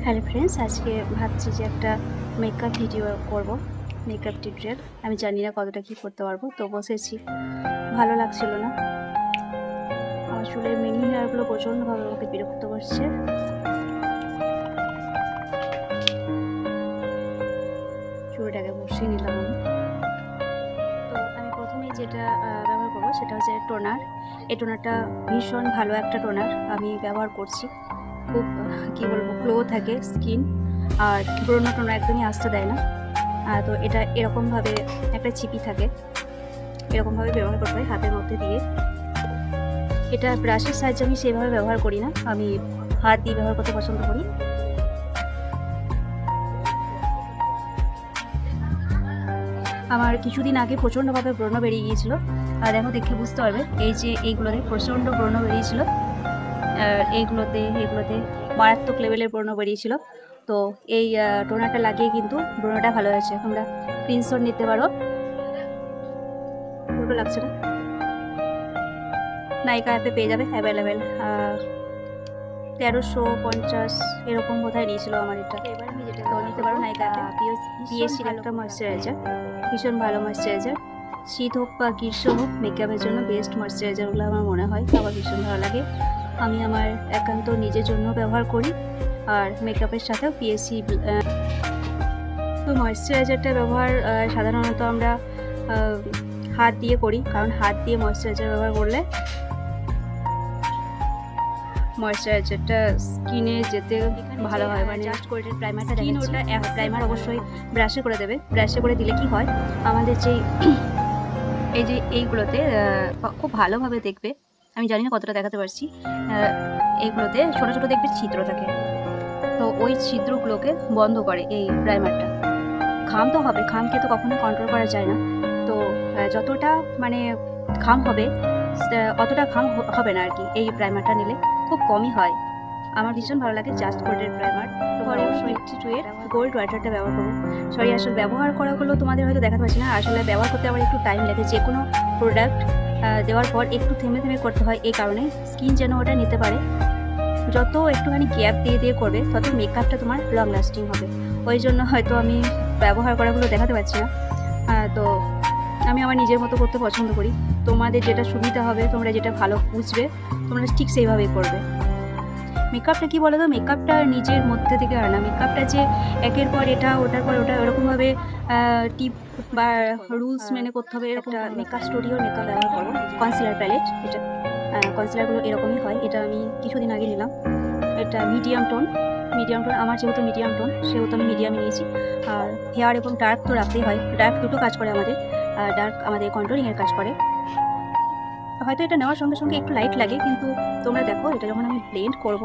Hello friends, আজকে ভাবছি যে একটা মেকআপ ভিডিও করব, মেকআপ টিউটোরিয়াল। আমি জানি না কতটা কী করতে পারবো, তো বসেছি, ভালো লাগছিল না। আমার চুলের মিনি হেয়ারগুলো প্রচণ্ডভাবে আমাকে বিরক্ত করছে। চুলটাকে বসিয়ে নিলাম আমি। তো আমি প্রথমেই যেটা ব্যবহার করবো সেটা হচ্ছে টোনার। এই টোনারটা ভীষণ ভালো একটা টোনার, আমি ব্যবহার করছি। খুব কী বলবো, গ্লো থাকে স্কিন, আর ব্রণ টোনার একদমই আসতে দেয় না। তো এটা এরকমভাবে একটা চিপি থাকে, এরকমভাবে ব্যবহার করতে হয় হাতের মধ্যে দিয়ে। এটা ব্রাশের সাহায্যে আমি সেভাবে ব্যবহার করি না, আমি হাত দিয়ে ব্যবহার করতে পছন্দ করি। আমার কিছুদিন আগে প্রচণ্ডভাবে ব্রণ বেরিয়ে গিয়েছিল, আর দেখো দেখে বুঝতে পারবে, এই যে এইগুলোতে প্রচণ্ড ব্রণ বেরিয়েছিল, এইগুলোতে মারাত্মক লেভেলের ব্রণ বেরিয়েছিল। তো এই টোনারটা লাগিয়ে কিন্তু ব্রণটা ভালো হয়েছে। তোমরা স্ক্রিনশট নিতে পারো। উল্টো লাগছে না, নাইকা অ্যাপে পেয়ে যাবে, অ্যাভেলেবেল। 1350 এরকম বোধহয় নিয়েছিল আমার এটা। এবার আমি যেটা নিতে পারো নাইকা অ্যাপে, পিএসসির একটা ময়েশ্চারাইজার, ভীষণ ভালো ময়েশ্চারাইজার। শীত হোক বা গ্রীষ্ম হোক, মেকআপের জন্য বেস্ট ময়েশ্চারাইজারগুলো আমার মনে হয়, আমার ভীষণ ভালো লাগে। আমি আমার একান্ত নিজের জন্য ব্যবহার করি, আর মেকআপের সাথেও পিএসসি। তো ময়েশ্চারাইজারটা ব্যবহার সাধারণত আমরা হাত দিয়ে করি, কারণ হাত দিয়ে ময়েশ্চারাইজার ব্যবহার করলে ময়েশ্চারাইজারটা স্কিনে যেতে ভালো হয়। মানে জাস্ট কোল্ডের প্রাইমারটা স্কিন, ওটা প্রাইমার অবশ্যই ব্রাশে করে দেবে। ব্রাশে করে দিলে কি হয়, আমাদের যেই এই যে এইগুলোতে খুব ভালোভাবে দেখবে, আমি জানি না কতটা দেখাতে পারছি, এইগুলোতে ছোটো ছোটো দেখবে ছিদ্র থাকে, তো ওই ছিদ্রগুলোকে বন্ধ করে এই প্রাইমারটা। ঘাম তো হবে, ঘামকে তো কখনো কন্ট্রোল করা যায় না। তো যতটা মানে ঘাম হবে, অতটা ঘাম হবে না আর কি, এই প্রাইমারটা নিলে খুব কমই হয়। আমার ভীষণ ভালো লাগে জাস্ট গোল্ডের প্রাইমার। পরে অবশ্যই 82 এর গোল্ড ওয়াটারটা ব্যবহার করবো। সরি, আসলে ব্যবহার করাগুলো তোমাদের হয়তো দেখাতে পারছি না, আসলে ব্যবহার করতে আমার একটু টাইম লাগে। যে কোনো প্রোডাক্ট দেওয়ার পর একটু থেমে থেমে করতে হয়, এই কারণে স্কিন যেন ওটা নিতে পারে। যত একটুখানি গ্যাপ দিয়ে দিয়ে করবে, তত মেকআপটা তোমার লং লাস্টিং হবে। ওই জন্য হয়তো আমি ব্যবহার করাগুলো দেখাতে পারছি না। তো আমি আমার নিজের মতো করতে পছন্দ করি। তোমাদের যেটা সুবিধা হবে, তোমরা যেটা ভালো বুঝবে, তোমরা ঠিক সেইভাবেই করবে। মেকআপটা কী বলো তো, মেকআপটা নিজের মধ্যে থেকে হয় না। মেকআপটা যে একের পর এটা, ওটার পর ওটা, ওরকমভাবে টিপ বা রুলস মেনে করতে হবে, এরকম মেকআপ স্টুডিওর মেকআপ ব্যবহার করো। কনসিলার প্যালেট, এটা কনসিলারগুলো এরকমই হয়। এটা আমি কিছুদিন আগে নিলাম, এটা মিডিয়াম টোন। আমার যেহেতু মিডিয়াম টোন, সেহেতু আমি মিডিয়ামে নিয়েছি। আর হেয়ার এবং ডার্ক তো রাখতেই হয়, ডার্ক দুটো কাজ করে আমাদের। ডার্ক আমাদের কন্ট্রোলিংয়ের কাজ করে। হয়তো এটা নেওয়ার সঙ্গে সঙ্গে একটু লাইট লাগে, কিন্তু তোমরা দেখো, এটা যখন আমি ব্লেন্ড করব,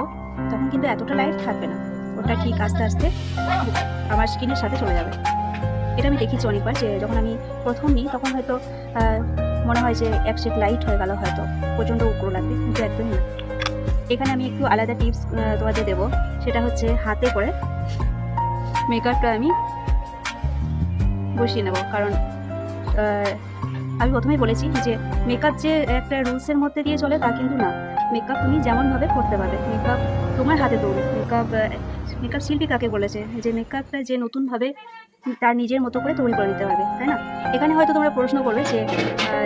তখন কিন্তু এতটা লাইট থাকবে না। ওটা ঠিক আস্তে আস্তে আমার স্কিনের সাথে চলে যাবে। এটা আমি দেখেছি অনেকবার, যে যখন আমি প্রথম নিই, তখন হয়তো মনে হয় যে এক শেড লাইট হয়ে গেল, হয়তো প্রচণ্ড উগ্র লাগবে, কিন্তু একদমই না। এখানে আমি একটু আলাদা টিপস তোমাদের দেবো, সেটা হচ্ছে হাতে করে মেকআপটা আমি বসিয়ে নেব। কারণ আমি প্রথমেই বলেছি যে মেকআপ যে একটা রুলসের মধ্যে দিয়ে চলে, তা কিন্তু না। মেকআপ তুমি যেমনভাবে করতে পারবে, মেকআপ তোমার হাতে তৈরি। মেকআপ শিল্পী কাকে বলেছে, যে মেকআপটা যে নতুনভাবে তার নিজের মতো করে তৈরি করে নিতে পারবে, তাই না? এখানে হয়তো তোমরা প্রশ্ন করবে যে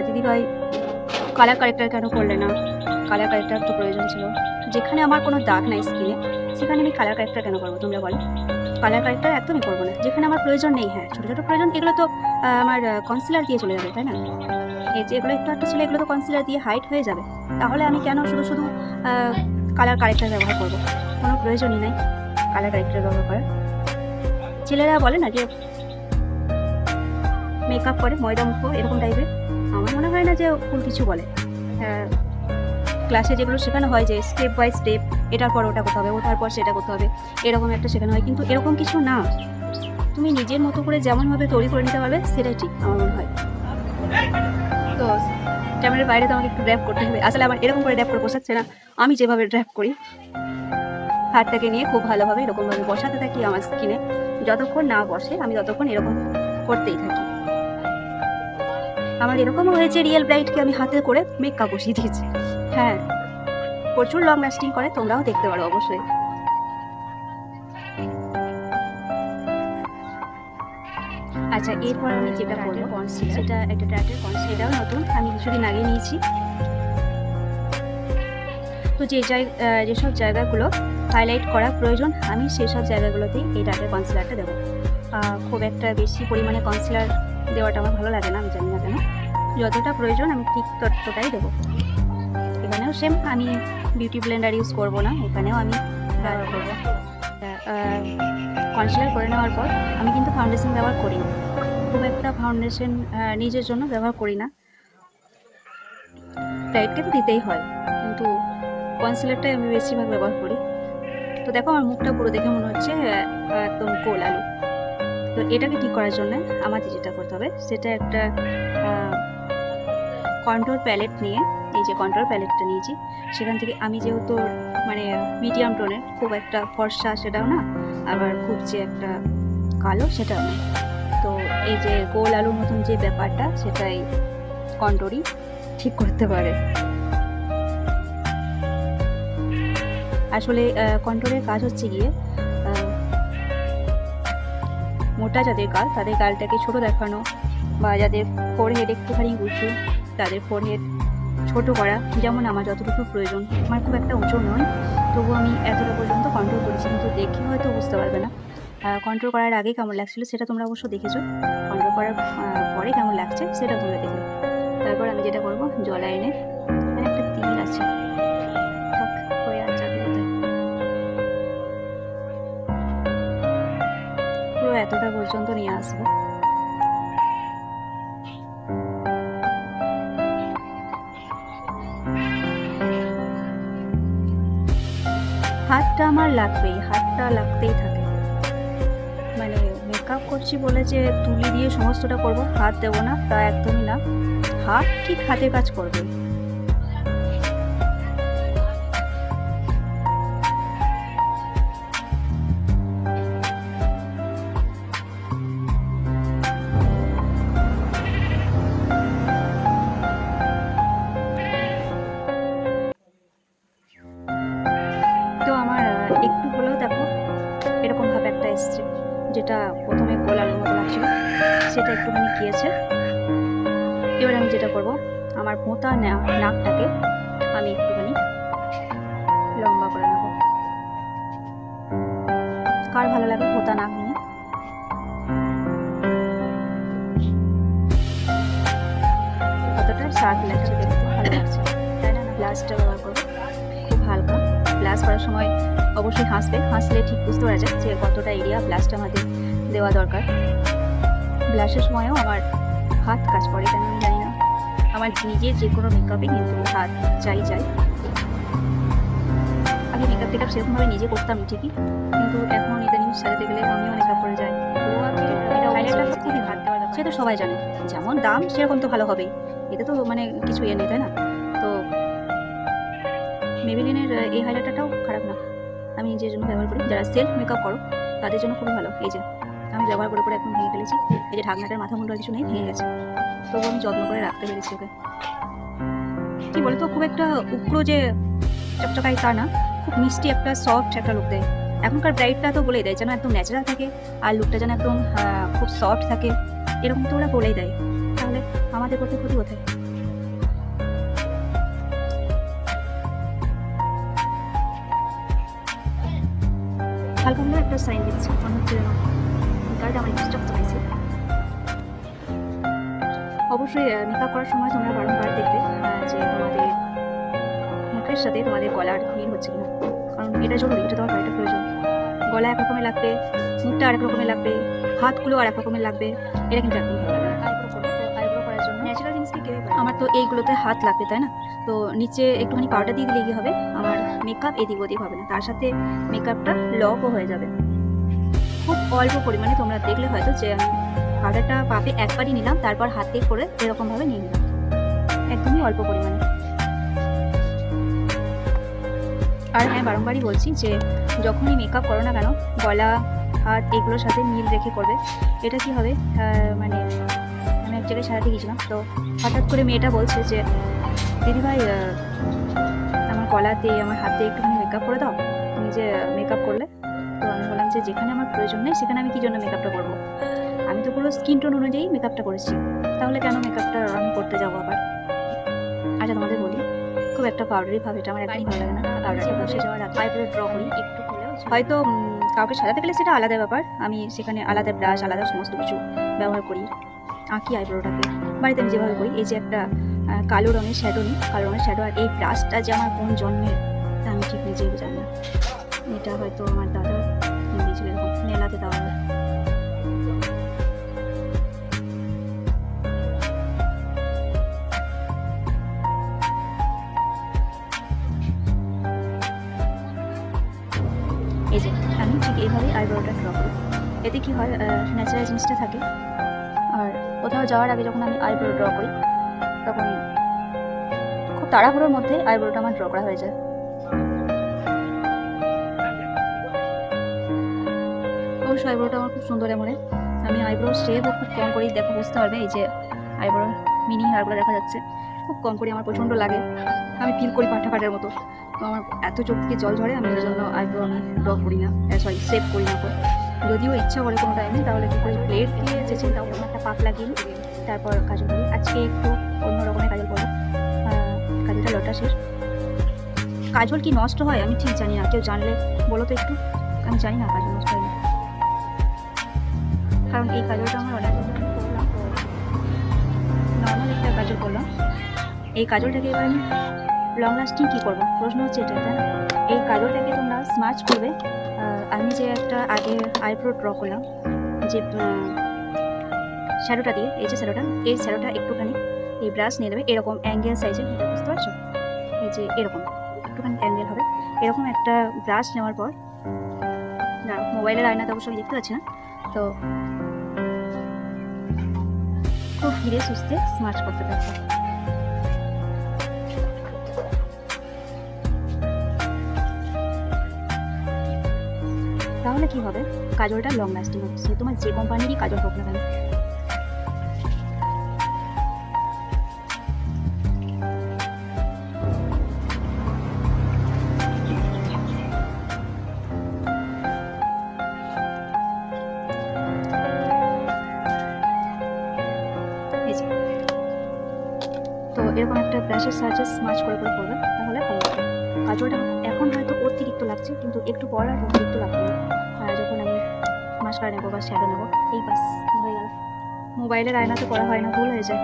দিদিভাই, কালার কারেক্টার কেন করলে না? কালার কারেক্টার তো প্রয়োজন ছিল। যেখানে আমার কোনো দাগ নাই স্কিনে, সেখানে আমি কালার কারেক্টার কেন করবো, তোমরা বলো? কালার কারেক্টার একদমই করবো না। যেখানে আমার প্রয়োজন নেই, হ্যাঁ ছোটো ছোটো প্রয়োজন, এগুলো তো আমার কনসিলার দিয়ে চলে যাবে, তাই না? এই যে এগুলো একটু ছিল, এগুলো তো কনসিলার দিয়ে হাইট হয়ে যাবে। তাহলে আমি কেন শুধু শুধু কালার কারেক্টার ব্যবহার করবো? কোনো প্রয়োজনই নাই কালার কারেক্টার ব্যবহার করার। ছেলেরা বলে না যে মেকআপ করে ময়দা মুখো, এরকম টাইপের। আমার মনে হয় না যে ভুল কিছু বলে। ক্লাসে যেগুলো শেখানো হয়, যে স্টেপ বাই স্টেপ, এটার পর ওটা করতে হবে, ওটার পর সেটা করতে হবে, এরকম একটা শেখানো হয়, কিন্তু এরকম কিছু না। তুমি নিজের মতো করে যেমনভাবে তৈরি করে নিতে পারবে, সেটাই ঠিক আমার মনে হয়। তো ক্যামেরার বাইরে তো আমাকে একটু ড্র্যাপ করতে হবে। আসলে আমার এরকম করে ড্র্যাপ করে বসাচ্ছে না, আমি যেভাবে ড্র্যাপ করি, হাতটাকে নিয়ে খুব ভালোভাবে এরকমভাবে বসাতে থাকি আমার স্কিনে। যতক্ষণ না বসে, আমি ততক্ষণ এরকম করতেই থাকি। আমার এরকমও হয়েছে, রিয়েল ব্রাইটকে আমি হাতে করে মেকআপ বসিয়ে দিয়েছি। হ্যাঁ, প্রচুর লং লাস্টিং করে, তোমরাও দেখতে পারো অবশ্যই। আচ্ছা, এরপর আমি যেটা করবো কনসিলার, সেটা একটা ট্র্যাটের কনসিলার, এটাও নতুন, আমি কিছুদিন আগে নিয়েছি। তো যেসব জায়গাগুলো হাইলাইট করা প্রয়োজন আমি সেসব জায়গাগুলোতেই এই ট্র্যাটের কনসিলারটা দেবো। খুব একটা বেশি পরিমাণে কনসিলার দেওয়াটা আমার ভালো লাগে না, আমি জানি না কেন। যতটা প্রয়োজন আমি ঠিক ততটাই দেবো। এখানেও সেম, আমি বিউটি ব্লেন্ডার ইউজ করবো না, এখানেও আমি করবো। কনসিলার করে নেওয়ার পর আমি কিন্তু ফাউন্ডেশন ব্যবহার করি না, খুব একটা ফাউন্ডেশন নিজের জন্য ব্যবহার করি না। ব্রাইটকে তো দিতেই হয়, কিন্তু কনসিলারটাই আমি বেশিরভাগ ব্যবহার করি। তো দেখো আমার মুখটা পুরো দেখে মনে হচ্ছে একদম গোল আলু। তো এটাকে ঠিক করার জন্য আমাদের যেটা করতে হবে সেটা একটা কন্ট্রোল প্যালেট নিয়ে, এই যে কন্ট্রোল প্যালেটটা নিয়েছি, সেখান থেকে আমি যেহেতু মানে মিডিয়াম টোনের, খুব একটা ফর্সা সেটাও না, আবার খুব যে একটা কালো সেটাও না, তো এই যে গোল আলুর মতন যে ব্যাপারটা সেটাই কন্ট্রোলই ঠিক করতে পারে। আসলে কন্ট্রোলের কাজ হচ্ছে গিয়ে মোটা যাদের গাল তাদের গালটাকে ছোট দেখানো, বা যাদের ফোরহেড একটুখানি উঁচু তাদের ফোরহেড ছোট করা। যেমন আমার যতটুকু প্রয়োজন, আমার খুব একটা উঁচু নয়, তবু আমি এতটা পর্যন্ত কন্ট্রোল করেছি, কিন্তু দেখে হয়তো বুঝতে পারবে না। কন্ট্রোল করার আগে কেমন লাগছিলো সেটা তোমরা অবশ্য দেখেছো, কন্ট্রোল করার পরে কেমন লাগছে সেটা তোমরা দেখলে। তারপর আমি যেটা করবো, জল আইনে এখানে একটা তিল আছে, পুরো এতটা পর্যন্ত নিয়ে আসবো। হাতটা আমার লাগবেই, হাতটা লাগতেই থাকে। মানে মেকআপ করছি বলে যে তুলি দিয়ে সমস্তটা করব, হাত দেবো না তা একদমই না, হাত ঠিক হাতের কাজ করবে। তো আমার একটু হলেও দেখো এরকমভাবে একটা এসছে, যেটা প্রথমে গোল আলুর মতো লাগছিল সেটা একটুখানি গিয়েছে। এবার আমি যেটা করব, আমার ভোঁতা নাকটাকে আমি একটুখানি লম্বা করে নেব। কার ভালো লাগে ভোঁতা নাক নিয়ে? কতটা শার্প লাগছে, দেখতে ভালো লাগছে, তাই না? ব্লাশটা ব্যবহার করবো, খুব হালকা। ব্লাশ করার সময় অবশ্যই হাসলে ঠিক বুঝতে পারা যায় যে কতটা এরিয়া ব্লাশটা আমাদের দেওয়া দরকার। ব্লাশের সময়ও আমার হাত কাজ করে, কেন আমি জানি না, আমার নিজের যে কোনো মেকআপে কিন্তু হাত চাই। আমি মেকআপ টেকআপ সেরকমভাবে নিজে করতাম ঠিকই, কিন্তু এখন ইদানিং সাজাতে গেলে আমিও মেকআপ করে যাই। সে তো সবাই জানে, যেমন দাম সেরকম তো ভালো হবেই, এতে তো মানে কিছু নেই, তাই না? তো মেবেলিনের এই হাইলাইটারটাও খারাপ না, আমি নিজের জন্য ব্যবহার করি। যারা সেলফ মেকআপ করো তাদের জন্য খুবই ভালো। এই যে আমি ব্যবহার করে একদম ভেঙে ফেলেছি, এই যে ঢাকনাটার মাথা মুন্ডু কিছু নেই, ভেঙে গেছে, তবু আমি যত্ন করে রাখতে পেরেছি ওকে। কি বলতো, খুব একটা উগ্র যে চকচকাই তা না, খুব মিষ্টি একটা সফট একটা লুক দেয়। এখনকার ব্রাইডটা তো বলেই দেয় যেন একদম ন্যাচারাল থাকে, আর লুকটা যেন একদম খুব সফট থাকে, এরকম তো ওরা বলেই দেয়। তাহলে আমাদের করতে ক্ষতি কোথায়? হালকা হালকা একটা সাইন দিচ্ছে, মনে হচ্ছে যেন গালটা আমার একটু চকচকাইছে। অবশ্যই মেকআপ করার সময় তোমরা বারংবার দেখবে যে তোমাদের মুখের সাথে তোমাদের গলার মিল হচ্ছে কিনা, কারণ এটা জরুরি, এটা তোমার একটা প্রয়োজন। গলা এক রকমের লাগবে, মুখটা আরেক রকমের লাগবে, হাতগুলো আরেক রকমের লাগবে, এটা কিন্তু একদম ভালো লাগে। আইব্রো করার জন্য ন্যাচারাল জিনিসকে কেউই পারে। আমার তো এইগুলোতে হাত লাগবে, তাই না? তো নিচে একটুখানি পাউডার দিয়ে দিলে কি হবে, আমার মেকআপ এদিক ওদিক হবে না, তার সাথে মেকআপটা লকও হয়ে যাবে। খুব অল্প পরিমাণে, তোমরা দেখলে হয়তো যে আমি পাউডারটা পাপে একবারই নিলাম, তারপর হাতে করে এরকমভাবে নিয়ে নিলাম, একদমই অল্প পরিমাণে। আর হ্যাঁ, বারংবারই বলছি যে যখনই মেকআপ করো না কেন, গলা হাত এগুলোর সাথে মিল রেখে করবে। এটা কি হবে, মানে আমি এক জায়গায় সারাতে গেছিলাম, তো হঠাৎ করে মেয়েটা বলছে যে দিদিভাই আমার গলাতে আমার হাতে একটুখানি মেকআপ করে দাও, তুমি যে মেকআপ করলে। তো আমি বললাম যে যে যেখানে আমার প্রয়োজন নেই সেখানে আমি কী জন্য মেকআপটা করবো। আমি তো পুরো স্কিন টোন অনুযায়ী মেকআপটা করেছি, তাহলে কেন মেকআপটা আমি করতে যাবো আবার। আচ্ছা তোমাদের বলি, খুব একটা পাউডারি ভাব এটা আমার একদম ভালো লাগে না। পাউডারটা বসে যাওয়ার আগে আইব্রো ড্র করি একটু হলেও, হয়তো কাউকে সাজাতে গেলে সেটা আলাদা ব্যাপার, আমি সেখানে আলাদা ব্রাশ আলাদা সমস্ত কিছু ব্যবহার করি, আঁকি আইব্রোটাকে। বাড়িতে আমি যেভাবে করি, এই যে একটা কালো রঙের শ্যাডো নিই, কালো রঙের শ্যাডো, আর এই ব্রাশটা যে আমার কোন জন্মের তা আমি ঠিক নিজেও জানি না। এটা হয়তো আমার দাদা দিয়েছিল, এরকম মেলাতে দেওয়া হয়। এই যে আমি ঠিক এইভাবেই আইব্রোটা ড্র করি, এতে কী হয় ন্যাচারাল জিনিসটা থাকে। আর কোথাও যাওয়ার আগে যখন আমি আইব্রো ড্র করি তখন খুব তাড়াহুড়োর মধ্যে আইব্রোটা আমার ড্র করা হয়ে যায়। অবশ্য আইব্রোটা আমার খুব সুন্দর এমন, আমি আইব্রো শেপও খুব কম করেই, দেখো বুঝতে পারবে, এই যে আইব্রো মিনি হেয়ারগুলো দেখা যাচ্ছে, খুব কম করে, আমার প্রচণ্ড লাগে, আমি ফিল করি পাঠা পাটার মতো। তো আমার এত চোখ থেকে জল ঝরে, আমি ওই জন্য আইব্রো আমি ড্র করি না, সরি শেপ করি না। তো যদিও ইচ্ছা করে কোনো টাইমে, তাহলে কী করে প্লেট দিয়ে যে চিন্তা করবো, একটা পাক লাগিয়ে তারপর কাজল করি। আজকে একটু অন্য রকমের কাজল করবো, কাজলটা লোটাসের। কাজল কি নষ্ট হয় আমি ঠিক জানি না, কেউ জানলে বলো তো একটু। আমি জানি না কাজল নষ্ট হয় না, কারণ এই কাজলটা আমার অনেক করলাম, তো নর্মাল একটা কাজল করলাম। এই কাজলটাকে এবার আমি লং লাস্টিং কী করবো, প্রশ্ন হচ্ছে এটা, তাই না? এই কাজলটাকে তোমরা স্মাচ করবে। আমি যে একটা আগে আইব্রো ড্র করলাম যে শ্যাডোটা দিয়ে, এই যে শ্যাডোটা, এই শ্যাডোটা একটুখানি এই ব্রাশ নিয়ে নেবে, এরকম অ্যাঙ্গেল সাইজে, বুঝতে পারছো? এই যে এরকম একটুখানি অ্যাঙ্গেল হবে, এরকম একটা ব্রাশ নেওয়ার পর, না মোবাইলের আয়নাতে অবশ্যই দেখতে পাচ্ছি না, তো খুব ধীরে সুস্থে স্মাচ করতে পারছো। তাহলে কি হবে, কাজলটা লং লাস্টিং হবে, সে তোমার যে কোম্পানিরই কাজল হোক না কেন। তো এরকম একটা ব্রাশের সাহায্যে স্মাচ করে করে করবে, তাহলে ভালো লাগবে। কাজলটা এখন হয়তো অতিরিক্ত লাগছে, কিন্তু একটু পর আর অতিরিক্ত লাগবে না। আর যখন আমি মাস্কারা নেবো বা শ্যাডো নেবো, এই বাস হয়ে গেল। মোবাইলের আয়নাতে করা হয় না, ভুল হয়ে যায়।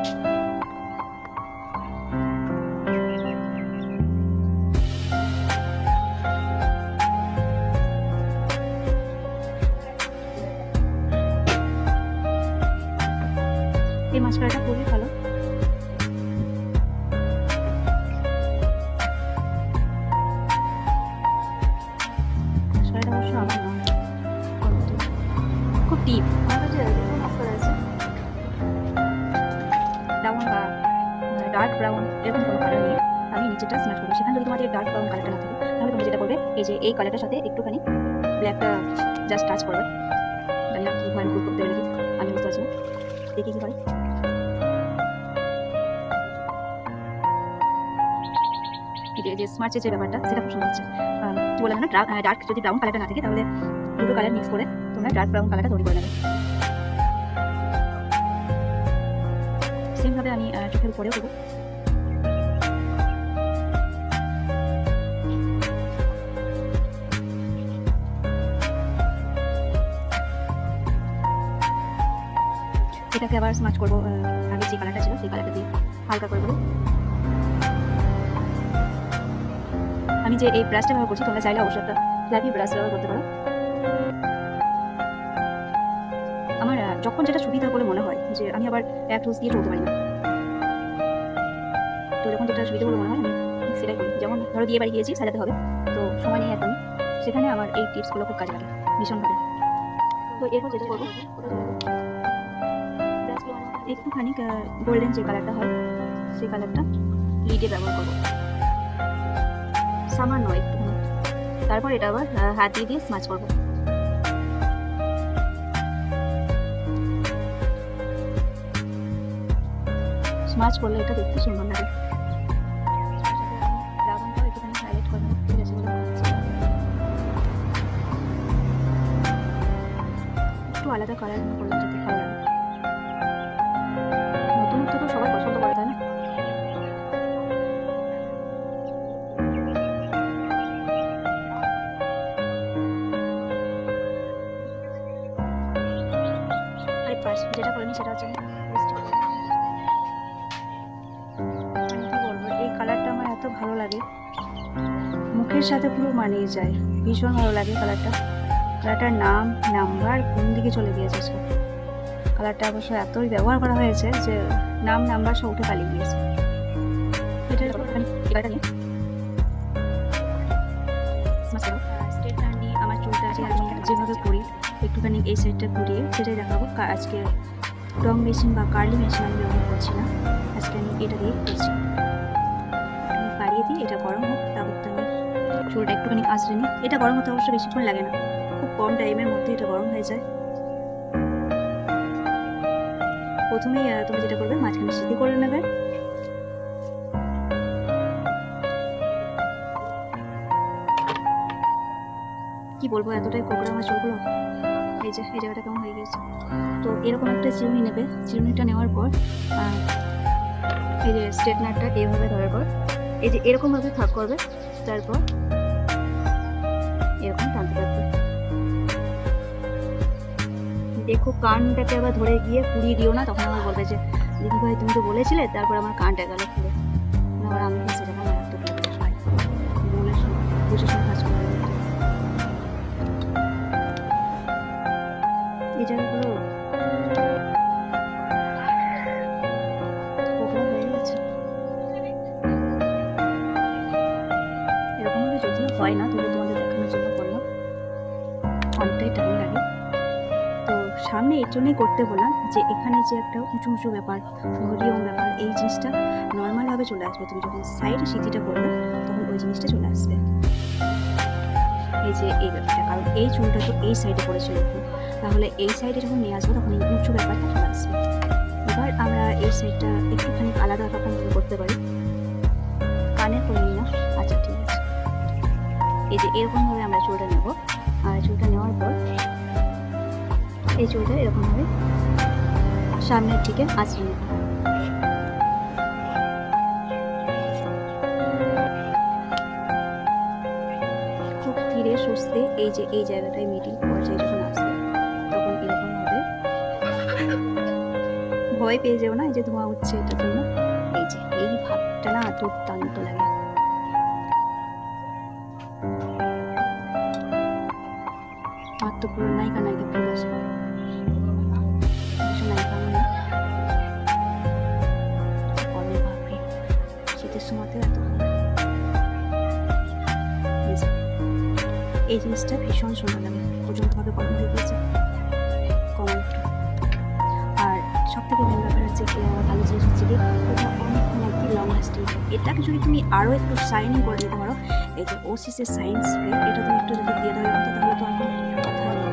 এই মাস্কারাটা খুবই ভালো। মাস্কারাটা অবশ্য আমার নয়, খুব ডিপ। আমার কাছে মাস্কারা আছে ব্রাউন বা ডার্ক ব্রাউন, এরকম কোনো কালার নেই। আমি নিচেটা স্ম্যাচ করবো, সেখানে যদি তোমাদের ডার্ক ব্রাউন কালারটা না থাকে, তাহলে তুমি যেটা করবে, এই যে এই কালারটার সাথে একটুখানি ব্ল্যাকটা জাস্ট টাচ করবে। জানি না কী হয়, গ্রুপ করতে হবে নাকি, আমি বুঝতে পারছি না, দেখি কী হয়। যে স্মার্টের যে ব্যাপারটা, সেটা খুব সুন্দর হচ্ছে। কী বললাম না, ডার্ক যদি ব্রাউন কালারটা না থাকে, তাহলে দুটো কালার মিক্স করে তোমরা ডার্ক ব্রাউন কালারটা তৈরি করে নেবে। সেমভাবে আমি চোখের উপরেও দেবো। এটাকে আবার স্মাচ করবো, আগে যে কালারটা ছিল সেই কালারটা দিয়ে হালকা করে দেবো। আমি যে এই ব্রাশটা ব্যবহার করছি, তোমরা চাইলে অবশ্যই একটা ফ্ল্যাপি ব্রাশ ব্যবহার করতে পারো। আমার যখন যেটা সুবিধা বলে মনে হয়, যে আমি আবার এক টুলস দিয়ে চলতে পারি না, তো যখন যেটা সুবিধা বলে মনে হয় আমি সেটাই করি। যেমন ধরো বিয়ে বাড়ি গিয়েছি, সাজাতে হবে, তো সময় নেই একদমই, সেখানে আমার এই টিপসগুলো খুব কাজে লাগে ভীষণভাবে। তো এরপর যেটা করবো, একটুখানি গোল্ডেন যে কালারটা হয় সেই কালারটা লিডে ব্যবহার করবো, সামান্য একটুখানি। তারপর এটা আবার হাত দিয়ে দিয়ে স্মাচ করবো। স্মাচ করলে এটা দেখতে সুন্দর লাগে। আলাদা কালার করলাম যাতে ভালো লাগে। নতুনত্ব তো সবাই পছন্দ করে, তাই না? আর পাশ যেটা করিনি সেটা হচ্ছে লিপস্টিক। মানে কি বলবো, এই কালারটা আমার এত ভালো লাগে, মুখের সাথে পুরো মানিয়ে যায়, ভীষণ ভালো লাগে কালারটা। কালারটার নাম নাম্বার কোন দিকে চলে গিয়েছে সব। কালারটা অবশ্য এতই ব্যবহার করা হয়েছে যে নাম নাম্বার সব উঠে পালিয়ে গিয়েছে। স্ট্রেটনার নিয়ে আমার চুলটা যে আমি যেভাবে করি একটুখানি এই সাইডটা ঘুরিয়ে সেটাই দেখাবো। আজকে রং মেশিন বা কার্লি মেশিন আমি ব্যবহার করছি না, আজকে আমি এটা দিয়ে করছি। আমি বাড়িয়ে দিই, এটা গরম হোক, তারপর তো আমি চুলটা একটুখানি আঁচড়ে নিই। এটা গরম হতে অবশ্য বেশিক্ষণ লাগে না, খুব কম টাইমের মধ্যে এটা গরম হয়ে যায়। প্রথমেই তুমি যেটা করবে মাঝখানে সিদ্ধি করে নেবে। কি বলবো, এতটাই কোকড়া আমার চুলগুলো। এই যে এই জায়গাটা কেমন হয়ে গেছে। তো এরকম একটা চিরুনি নেবে, চিরুনিটা নেওয়ার পর এই যে স্ট্রেটনারটা এইভাবে ধরার পর এই যে এরকমভাবে থাক করবে, তারপর এরকম টানতে থাকবে। দেখো কানটাকে আবার ধরে গিয়ে পুড়িয়ে দিও না, তখন আমার বলবে যে দিদি ভাই তুমি তো বলেছিলে, তারপর আমার কানটা গেল পুরো। আবার আমি সেটা মারাত্মক লাগে, মনে বুঝে শুনে কাজ করবে। এই জায়গাগুলো হয়ে গেছে। এরকমভাবে যদিও হয় না, তবু তোমাদের দেখানোর জন্য করলাম, অনেকটাই টাইম লাগে। তো সামনে এর জন্যই করতে বললাম যে এখানে যে একটা উঁচু উঁচু ব্যাপার, ভলিউম ব্যাপার, এই জিনিসটা নর্মালভাবে চলে আসবে। তুমি যখন সাইডে সিটিটা করবে তখন ওই জিনিসটা চলে আসবে। এই যে এই ব্যাপারটা, কারণ এই চুলটা তো এই সাইডে পড়েছিল, তাহলে এই সাইডে যখন নিয়ে আসবো তখন এই উঁচু ব্যাপারটা চলে আসবে। এবার আমরা এই সাইডটা একটুখানি আলাদা রকম করতে পারি, কানের করে নিই না। আচ্ছা ঠিক আছে, এই যে এরকমভাবে আমরা চুলটা নেব। আর চুলটা নেওয়ার পর এই চুলটা এরকমভাবে সামনের দিকে আঁচড়ে নেব। খুব ধীরে সুস্থে এই যে এই জায়গাটায় মিডিল পর্যায়ে যখন আসবে তখন এরকমভাবে, ভয় পেয়ে যাও না, এই যে ধোঁয়া উঠছে এটার জন্য। এই যে এই ভাবটা না দুর্দান্ত লাগে। আমার তো পুরো নায়িকা নায়িকা ফিল আসে, নায়িকা মানে বলে ভাববে শীতের সময়তে এত এই জিনিসটা ভীষণ সুন্দর লাগে। পর্যন্তভাবে গরম হয়ে গিয়েছে কমন। আর সব থেকে মেন ব্যাপার হচ্ছে কি, আমার ভালো জিনিস হচ্ছে কি, এটা অনেকক্ষণ একদিন লং লাস্টিং। এটাকে যদি তুমি আরও একটু শাইনিং করে দিতে পারো, এই যে ওসিসের সাইন স্প্রে, এটা তুমি একটু যদি দিয়ে দেওয়ার মতো, তাহলে তো আর কোনো কথা নেই।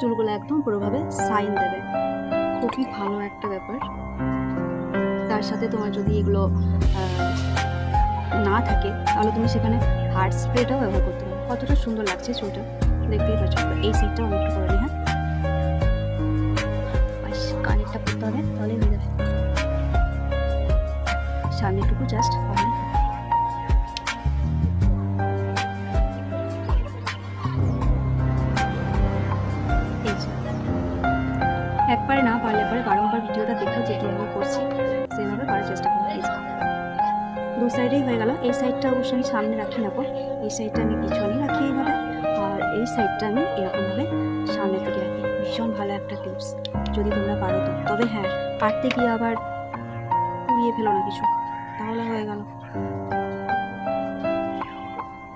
চুলগুলো একদম পুরোভাবে সাইন দেবে, খুবই ভালো একটা ব্যাপার। তার সাথে তোমার যদি এগুলো না থাকে তাহলে তুমি সেখানে হার্ড স্প্রেটাও ব্যবহার করতে পারো। কতটা সুন্দর লাগছে চুলটা, দেখতেই পাচ্ছ। এই সাইডটাও আমি একটু করে নিই। হ্যাঁ, কানেরটা করতে হবে, তাহলেই হয়ে যাবে। সামনেটুকু জাস্ট পারলে একবারে না পারলে পরে বারংবার ভিডিওটা দেখো যে কীভাবে করছি, সেভাবে করার চেষ্টা করো। এই দু সাইডেই হয়ে গেল। এই সাইডটা অবশ্যই আমি সামনে রাখি না, এই সাইডটা আমি পিছনে রাখি এইভাবে, আর এই সাইডটা আমি এরকমভাবে সামনের দিকে রাখি। ভীষণ ভালো একটা টিপস যদি তোমরা পারো তো। তবে হ্যাঁ, পারতে গিয়ে আবার পুড়িয়ে ফেলো না কিছু, তাহলে হয়ে গেল।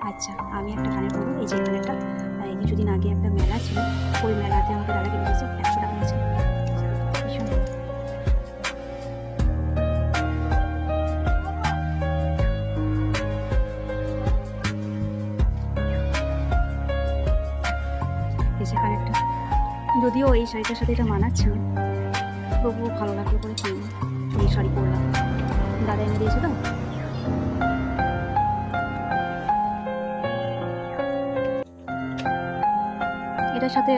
আচ্ছা, আমি একটা কানের করবো। এই যে কানেরটা কিছুদিন আগে একটা মেলা ছিল, ওই মেলাতে আমাকে দাদা কিনে দিয়েছে, 100 টাকা নিয়েছে। ভীষণ এই যে কানেরটা, যদিও এই শাড়িটার সাথে এটা মানাচ্ছে না, তবুও ভালো লাগলো করে কিনি, এই শাড়ি পরলাম, দাদা এনে দিয়েছে তো। এটার সাথে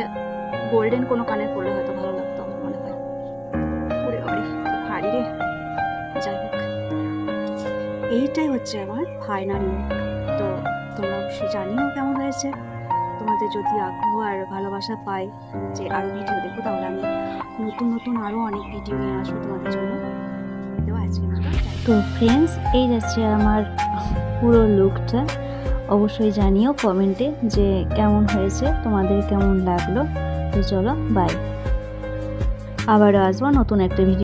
গোল্ডেন কোনো কানের পরলে হয়তো ভালো লাগতো আমার মনে হয়। ওরে বাবারে কি ভারী রে। যাই হোক, এইটাই হচ্ছে আমার ফাইনাল লুক। তো তোমরা অবশ্যই জানিও কেমন হয়েছে। তোমাদের যদি আগ্রহ আর ভালোবাসা পাই যে আরও ভিডিও দেখো, তাহলে আমি নতুন নতুন আরও অনেক ভিডিও নিয়ে আসবো তোমাদের জন্য। তো আজকে তো ফ্রেন্ডস, এই যাচ্ছে আমার পুরো লুকটা। অবশ্যই জানিও কমেন্টে যে কেমন হয়েছে, তোমাদের কেমন লাগলো। তো চলো বাই, আবারও আসবো নতুন একটা ভিডিও।